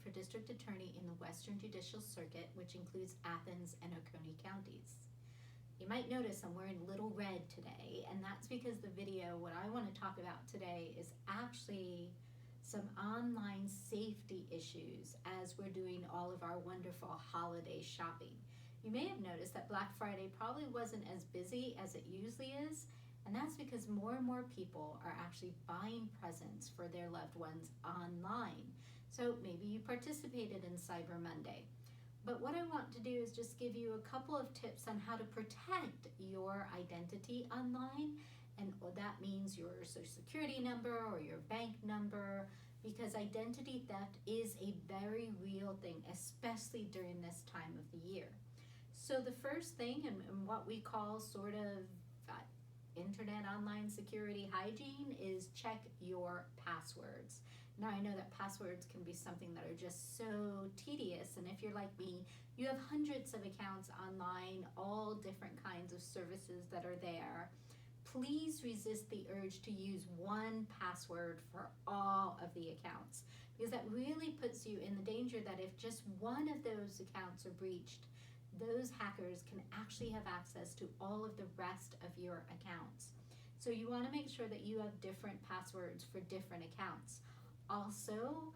for District Attorney in the Western Judicial Circuit, which includes Athens and Oconee counties. You might notice I'm wearing little red today, and that's because the video, what I want to talk about today, is actually some online safety issues as we're doing all of our wonderful holiday shopping. You may have noticed that Black Friday probably wasn't as busy as it usually is, and that's because more and more people are actually buying presents for their loved ones online. So maybe you participated in Cyber Monday. But what I want to do is just give you a couple of tips on how to protect your identity online. And that means your social security number or your bank number, because identity theft is a very real thing, especially during this time of the year. So the first thing, and what we call sort of internet online security hygiene, is check your passwords. Now I know that passwords can be something that are just so tedious, and if you're like me, you have hundreds of accounts online, all different kinds of services that are there. Please resist the urge to use one password for all of the accounts, because that really puts you in the danger that if just one of those accounts are breached, those hackers can actually have access to all of the rest of your accounts. So you want to make sure that you have different passwords for different accounts. Also,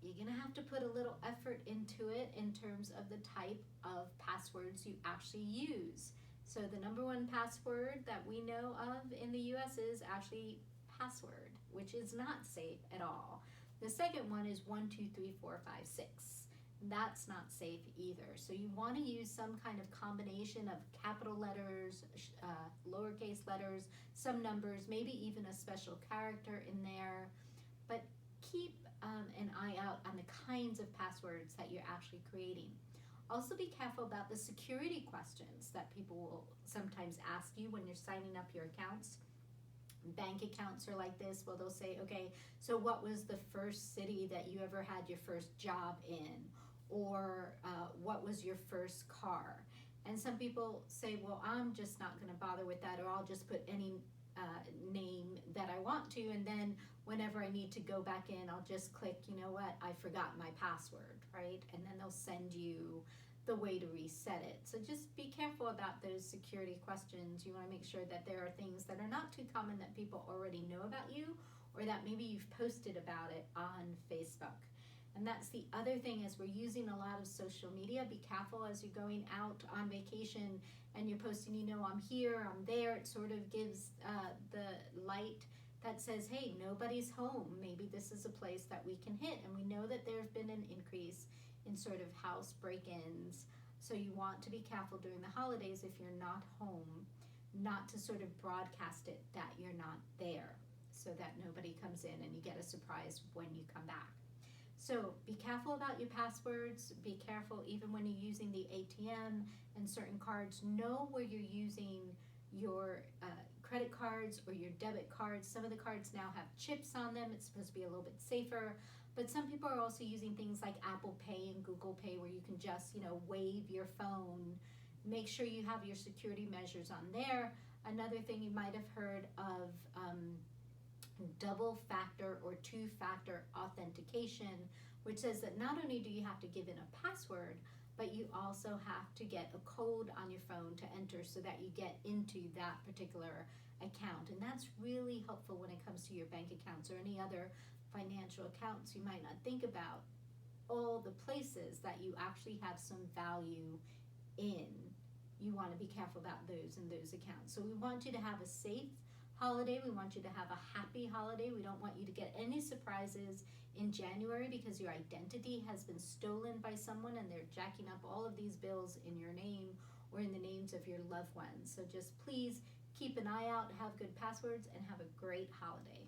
you're going to have to put a little effort into it in terms of the type of passwords you actually use. So the number one password that we know of in the US is actually password, which is not safe at all. The second one is 123456. That's not safe either. So you want to use some kind of combination of capital letters, lowercase letters, some numbers, maybe even a special character in there. But keep an eye out on the kinds of passwords that you're actually creating. Also be careful about the security questions that people will sometimes ask you when you're signing up your accounts. Bank accounts are like this. Well, they'll say, okay, so what was the first city that you ever had your first job in? Or what was your first car? And some people say, well, I'm just not going to bother with that, or I'll just put any name that I want to, and then whenever I need to go back in, I'll just click, you know what, I forgot my password, right? And then they'll send you the way to reset it. So just be careful about those security questions. You want to make sure that there are things that are not too common that people already know about you, or that maybe you've posted about it on Facebook. And that's the other thing, is we're using a lot of social media. Be careful as you're going out on vacation and you're posting, you know, I'm here, I'm there. It sort of gives the light that says, hey, nobody's home. Maybe this is a place that we can hit. And we know that there's been an increase in sort of house break-ins. So you want to be careful during the holidays if you're not home, not to sort of broadcast it that you're not there, so that nobody comes in and you get a surprise when you come back. So be careful about your passwords. Be careful even when you're using the ATM and certain cards. Know where you're using your credit cards or your debit cards. Some of the cards now have chips on them. It's supposed to be a little bit safer. But some people are also using things like Apple Pay and Google Pay, where you can just, you know, wave your phone. Make sure you have your security measures on there. Another thing you might have heard of, double factor or two-factor authentication, which says that not only do you have to give in a password, but you also have to get a code on your phone to enter so that you get into that particular account. And that's really helpful when it comes to your bank accounts or any other financial accounts you might not think about, all the places that you actually have some value in. You want to be careful about those in those accounts. So we want you to have a safe holiday. We want you to have a happy holiday. We don't want you to get any surprises in January because your identity has been stolen by someone and they're jacking up all of these bills in your name or in the names of your loved ones. So just please keep an eye out, have good passwords, and have a great holiday.